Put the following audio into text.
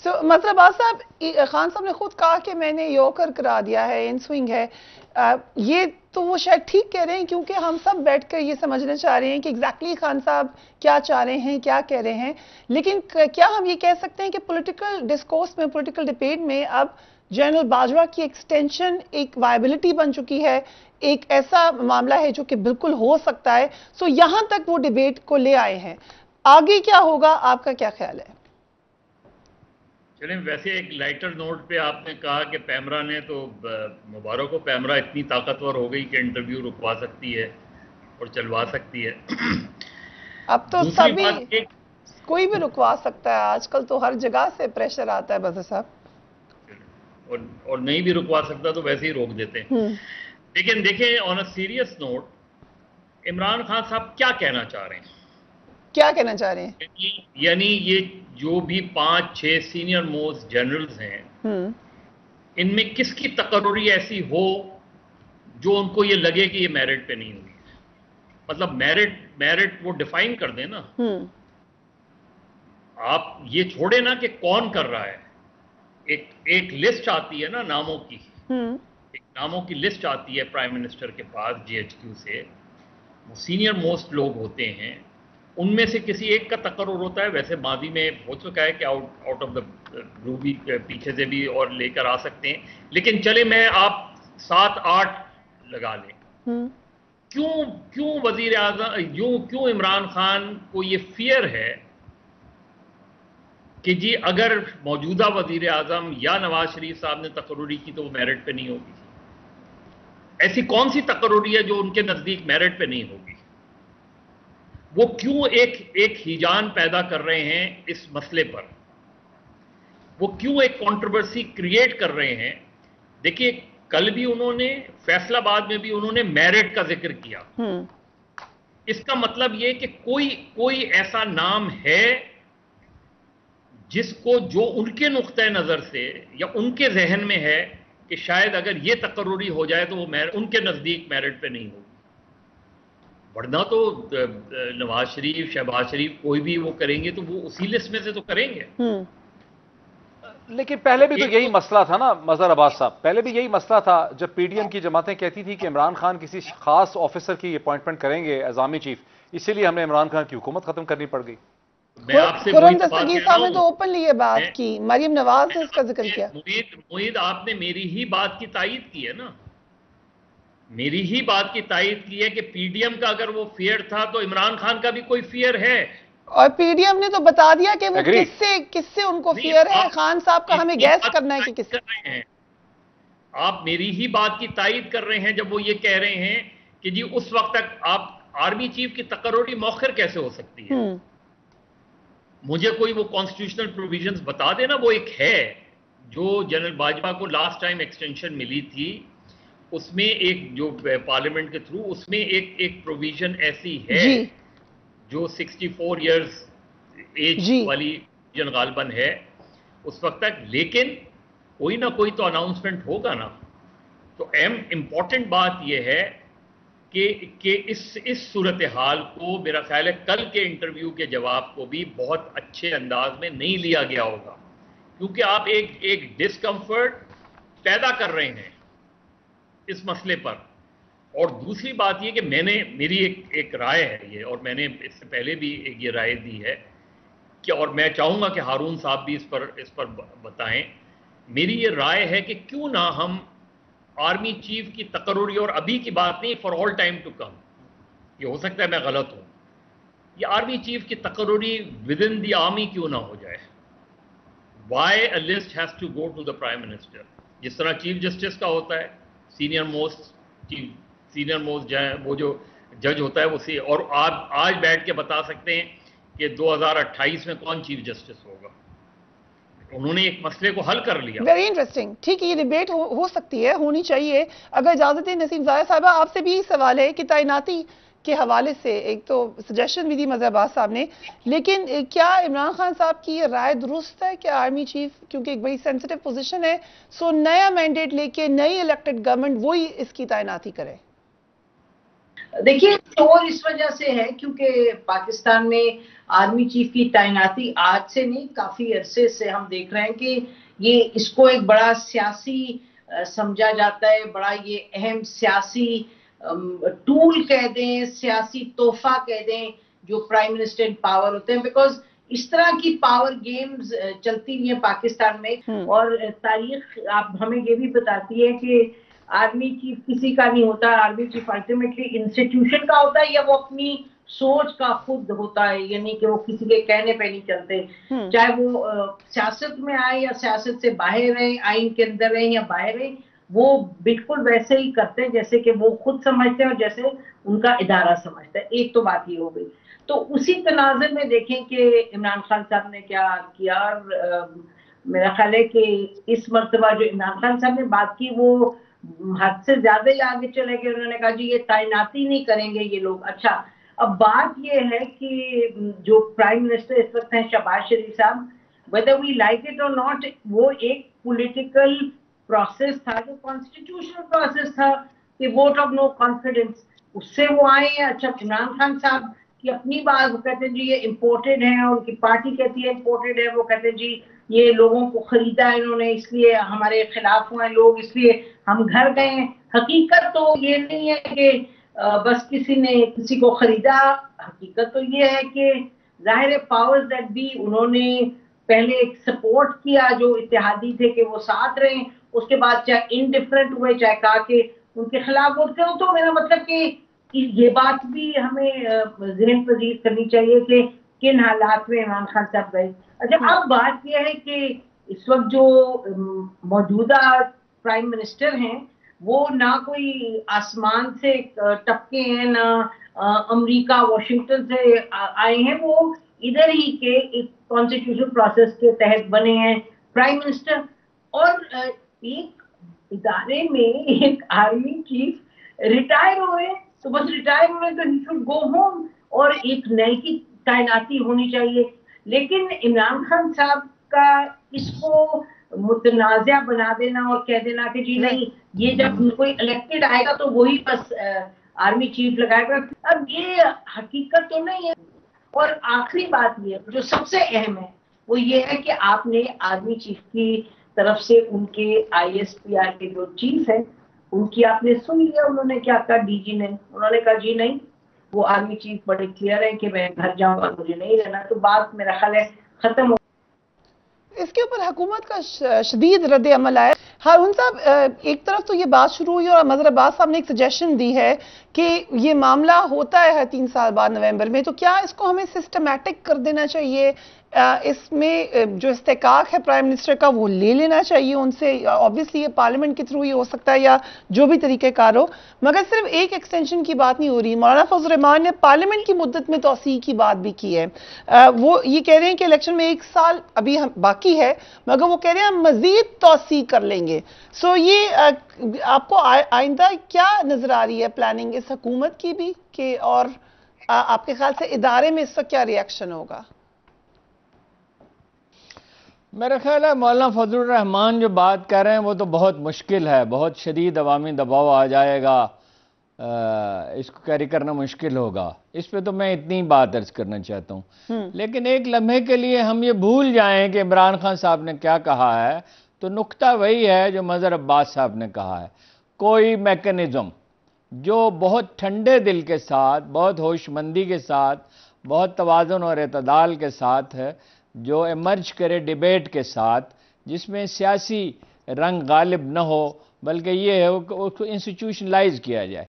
مطلب عباس صاحب، خان صاحب نے خود کہا کہ میں نے یوکر کرا دیا ہے، ان سوئنگ ہے، یہ تو وہ شاید ٹھیک کہہ رہے ہیں، کیونکہ ہم سب بیٹھ کر یہ سمجھنا چاہ رہے ہیں کہ ایگزیکٹلی خان صاحب کیا چاہ رہے ہیں، کیا کہہ رہے ہیں. لیکن کیا ہم یہ کہہ سکتے ہیں کہ پولیٹیکل ڈسکورس میں، پولیٹیکل ڈیبیٹ میں اب جنرل باجوہ کی ایکسٹینشن ایک وائبلٹی بن چکی ہے، ایک ایسا معاملہ ہے جو کہ بالکل ہو سکتا ہے؟ سو یہاں تک وہ ڈیبیٹ کو لے آئے ہیں. آگے کیا ہوگا، آپ کا کیا خیال ہے؟ چلیں، ویسے ایک لائٹر نوٹ پہ آپ نے کہا کہ پیمرا نے تو مبارک ہو، پیمرا اتنی طاقتور ہو گئی کہ انٹرویو رکوا سکتی ہے اور چلوا سکتی ہے. اب تو دوسری سبھی، بات کوئی بھی رکوا سکتا ہے، آج کل تو ہر جگہ سے پریشر آتا ہے بظر صاحب. اور نہیں بھی رکوا سکتا تو ویسے ہی روک دیتے ہیں. لیکن دیکھیں، on a serious note, Imran Khan صاحب کیا کہنا چاہ رہے ہیں؟ کیا کہنا چاہ رہے ہیں؟ یعنی یہ جو بھی 5-6 سینئر موسٹ جنرلز ہیں، ان میں کس کی تقرری ایسی ہو جو ان کو یہ لگے کہ یہ میرٹ پہ نہیں ہوئی؟ مطلب میرٹ وہ ڈیفائن کر دیں نا. آپ یہ چھوڑے نا کہ کون کر رہا ہے. ایک لسٹ آتی ہے نا ناموں کی، ایک ناموں کی لسٹ آتی ہے پرائم منسٹر کے پاس جی ایچ کیو سے. وہ سینئر موسٹ لوگ ہوتے ہیں، ان میں سے کسی ایک کا تقرر ہوتا ہے. ویسے ماضی میں ہو چکا ہے کہ آؤٹ آف دا بلو بھی پیچھے سے بھی اور لے کر آ سکتے ہیں. لیکن چلے میں آپ 7-8 لگا لیں. کیوں وزیر اعظم، کیوں عمران خان کو یہ فیئر ہے کہ جی اگر موجودہ وزیر اعظم یا نواز شریف صاحب نے تقرری کی تو وہ میرٹ پہ نہیں ہوگی؟ ایسی کون سی تقرری ہے جو ان کے نزدیک میرٹ پہ نہیں ہوگی؟ وہ کیوں ایک ہیجان پیدا کر رہے ہیں اس مسئلے پر؟ وہ کیوں ایک کنٹروورسی کریٹ کر رہے ہیں؟ دیکھیے، کل بھی انہوں نے، فیصل آباد میں بھی انہوں نے میرٹ کا ذکر کیا. اس کا مطلب یہ کہ کوئی ایسا نام ہے جس کو، جو ان کے نقطہ نظر سے یا ان کے ذہن میں ہے کہ شاید اگر یہ تقرری ہو جائے تو وہ ان کے نزدیک میرٹ پہ نہیں ہوگی. ورنہ تو نواز شریف، شہباز شریف کوئی بھی وہ کریں گے تو وہ اسی لسٹ میں سے تو کریں گے. لیکن پہلے بھی تو یہی مسئلہ تھا نا مظہر عباس صاحب، پہلے بھی یہی مسئلہ تھا جب پی ڈی ایم کی جماعتیں کہتی تھی کہ عمران خان کسی خاص آفیسر کی اپوائنٹمنٹ کریں گے ایز آرمی چیف، اسی لیے ہم نے عمران خان کی حکومت ختم کرنی پڑ گئی. میں آپ سے خرم دستگیر صاحب نے تو اوپنلی یہ بات کی، مریم نواز نے اس کا ذکر کیا. موید، آپ نے میری ہی بات کی تائید کی ہے نا، میری ہی بات کی تائید کی ہے کہ پی ڈی ایم کا اگر وہ فیئر تھا تو عمران خان کا بھی کوئی فیئر ہے. اور پی ڈی ایم نے تو بتا دیا کہ وہ کس سے ان کو فیئر ہے. خان صاحب کا ہمیں گیس کرنا ہے کہ کس سے. آپ میری ہی بات کی تائید کر رہے ہیں جب وہ یہ کہہ رہے ہیں کہ جی اس وقت تک آپ آرمی چیف کی تقرری مؤخر کیسے ہو سکتی ہے. مجھے کوئی وہ کانسٹیٹیوشنل پروویژنز بتا دینا. وہ ایک ہے جو جنرل باجوہ کو لاسٹ ٹائم ایکسٹینشن ملی تھی، اس میں ایک جو پارلیمنٹ کے تھرو، اس میں ایک پروویژن ایسی ہے جو 64 ایئرز ایج والی جن غالباً ہے اس وقت تک. لیکن کوئی نہ کوئی تو اناؤنسمنٹ ہوگا نا. تو امپورٹنٹ بات یہ ہے کہ اس صورتحال کو میرا خیال ہے کل کے انٹرویو کے جواب کو بھی بہت اچھے انداز میں نہیں لیا گیا ہوگا، کیونکہ آپ ایک ڈسکمفرٹ پیدا کر رہے ہیں اس مسئلے پر. اور دوسری بات یہ کہ میری ایک رائے ہے یہ، اور میں نے اس سے پہلے بھی یہ رائے دی ہے کہ، اور میں چاہوں گا کہ ہارون صاحب بھی اس پر بتائیں. میری یہ رائے ہے کہ کیوں نہ ہم آرمی چیف کی تقرری، اور ابھی کی بات نہیں، for all time to come, یہ ہو سکتا ہے میں غلط ہوں، یہ آرمی چیف کی تقرری ود ان دی آرمی کیوں نہ ہو جائے. Y A list has to go to the prime minister, جس طرح چیف جسٹس کا ہوتا ہے، سینئر موسٹ وہ جو جج ہوتا ہے وہ اور آپ آج بیٹھ کے بتا سکتے ہیں کہ 2028 میں کون چیف جسٹس ہوگا. انہوں نے ایک مسئلے کو حل کر لیا. Very interesting. ٹھیک ہے، یہ ڈیبیٹ ہو سکتی ہے، ہونی چاہیے. اگر اجازت ہے نسیم زاہد صاحبہ، آپ سے بھی یہ سوال ہے کہ تعیناتی کے حوالے سے ایک تو سجیشن بھی دی مظہر عباس صاحب نے، لیکن کیا عمران خان صاحب کی یہ رائے درست ہے کہ آرمی چیف، کیونکہ ایک بڑی سینسٹیو پوزیشن ہے، نیا مینڈیٹ لے کے نئی الیکٹڈ گورنمنٹ وہی اس کی تعیناتی کرے؟ دیکھیے شور اس وجہ سے ہے کیونکہ پاکستان میں آرمی چیف کی تعیناتی آج سے نہیں کافی عرصے سے ہم دیکھ رہے ہیں کہ یہ اس کو ایک بڑا سیاسی سمجھا جاتا ہے، بڑا یہ اہم سیاسی ٹول کہہ دیں، سیاسی تحفہ کہہ دیں جو پرائم منسٹر ان پاور ہوتے ہیں، بیکاز اس طرح کی پاور گیمز چلتی ہوئی ہیں پاکستان میں، اور تاریخ آپ ہمیں یہ بھی بتاتی ہے کہ آرمی چیف کسی کا نہیں ہوتا، آرمی چیف الٹیمیٹلی انسٹیٹیوشن کا ہوتا ہے یا وہ اپنی سوچ کا خود ہوتا ہے، یعنی کہ وہ کسی کے کہنے پہ نہیں چلتے، چاہے وہ سیاست میں آئے یا سیاست سے باہر رہیں، آئین کے اندر رہیں یا باہر رہیں، وہ بالکل ویسے ہی کرتے ہیں جیسے کہ وہ خود سمجھتے ہیں اور جیسے ان کا ادارہ سمجھتا ہے۔ ایک تو بات یہ ہو گئی، تو اسی تناظر میں دیکھیں کہ عمران خان صاحب نے کیا کیا، اور میرا خیال ہے کہ اس مرتبہ جو عمران خان صاحب نے بات کی وہ حد سے زیادہ ہی آگے چلے گئے۔ انہوں نے کہا جی یہ تعیناتی نہیں کریں گے یہ لوگ۔ اچھا اب بات یہ ہے کہ جو پرائم منسٹر اس وقت ہیں شہباز شریف صاحب، whether we like it or not، وہ ایک پولیٹیکل پروسیس تھا جو کانسٹیٹیوشنل پروسیس تھا کہ ووٹ آف نو کانفیڈنس، اس سے وہ آئے ہیں۔ اچھا عمران خان صاحب کی اپنی بات، وہ کہتے ہیں جی یہ امپورٹڈ ہے، اور ان کی پارٹی کہتی ہے امپورٹڈ ہے، وہ کہتے ہیں جی یہ لوگوں کو خریدا ہے انہوں نے، اس لیے ہمارے خلاف ہوئے لوگ، اس لیے ہم گھر گئے ہیں۔ حقیقت تو یہ نہیں ہے کہ بس کسی نے کسی کو خریدا، حقیقت تو یہ ہے کہ ظاہر پاورز دیٹ بی انہوں نے پہلے ایک سپورٹ کیا، جو اتحادی تھے کہ وہ ساتھ رہیں، اس کے بعد چاہے انڈیفرنٹ ہوئے، چاہے کہا کہ ان کے خلاف ووٹ کرو، تو میرا مطلب کہ یہ بات بھی ہمیں ذہن پذیر کرنی چاہیے کہ کن حالات میں عمران خان صاحب گئے۔ اچھا اب بات یہ ہے کہ اس وقت جو موجودہ پرائم منسٹر ہیں وہ نہ کوئی آسمان سے ٹپکے ہیں، نہ امریکہ واشنگٹن سے آئے ہیں، وہ ادھر ہی کے ایک کانسٹیٹیوشن پروسیس کے تحت بنے ہیں پرائم منسٹر، اور ایک ادارے میں ایک آرمی چیف ریٹائر ہوئے تو بس ریٹائر ہوئے تو ہی شوڈ گو ہوم، اور ایک نئے کی تعیناتی ہونی چاہیے۔ لیکن عمران خان صاحب کا اس کو متنازع بنا دینا اور کہہ دینا کہ جی نہیں یہ جب کوئی الیکٹڈ آئے گا تو وہی بس آرمی چیف لگائے گا، اب یہ حقیقت تو نہیں ہے۔ اور آخری بات یہ جو سب سے اہم ہے وہ یہ ہے کہ آپ نے آرمی چیف کی طرف سے ان کے آئی ایس پی آر کے جو چیف ہیں ان کی آپ نے سن لیا، انہوں نے کیا کہا، ڈی جی نے انہوں نے کہا جی نہیں، وہ آرمی چیف بڑے کلیئر ہے کہ میں گھر جاؤں گا، مجھے نہیں رہنا، تو بات میرا خیال ہے ختم ہو۔ اس کے اوپر حکومت کا شدید رد عمل آیا۔ ہارون صاحب ایک طرف تو یہ بات شروع ہوئی اور مظہر عباس صاحب نے ایک سجیشن دی ہے کہ یہ معاملہ ہوتا ہے 3 سال بعد نومبر میں، تو کیا اس کو ہمیں سسٹمیٹک کر دینا چاہیے؟ اس میں جو استحقاق ہے پرائم منسٹر کا وہ لے لینا چاہیے ان سے، obviously یہ پارلیمنٹ کے تھرو ہی ہو سکتا ہے یا جو بھی طریقہ کار ہو، مگر صرف ایک ایکسٹینشن کی بات نہیں ہو رہی۔ مولانا فضل الرحمان نے پارلیمنٹ کی مدت میں توسیع کی بات بھی کی ہے، وہ یہ کہہ رہے ہیں کہ الیکشن میں 1 سال ابھی باقی ہے، مگر وہ کہہ رہے ہیں ہم مزید توسیع کر لیں گے۔ سو یہ آپ کو آئندہ کیا نظر آ رہی ہے پلاننگ اس حکومت کی بھی، کہ اور آپ کے خیال سے ادارے میں اس کا کیا ری ایکشن ہوگا؟ میرا خیال ہے مولانا فضل الرحمان جو بات کر رہے ہیں وہ تو بہت مشکل ہے، بہت شدید عوامی دباؤ آ جائے گا، اس کو کیری کرنا مشکل ہوگا۔ اس پہ تو میں اتنی بات عرض کرنا چاہتا ہوں، لیکن ایک لمحے کے لیے ہم یہ بھول جائیں کہ عمران خان صاحب نے کیا کہا ہے، تو نقطہ وہی ہے جو مظہر عباس صاحب نے کہا ہے، کوئی میکنزم جو بہت ٹھنڈے دل کے ساتھ، بہت ہوش مندی کے ساتھ، بہت توازن اور اعتدال کے ساتھ ہے، جو ایمرج کرے ڈیبیٹ کے ساتھ، جس میں سیاسی رنگ غالب نہ ہو بلکہ یہ ہے اس کو انسٹیٹیوشنلائز کیا جائے۔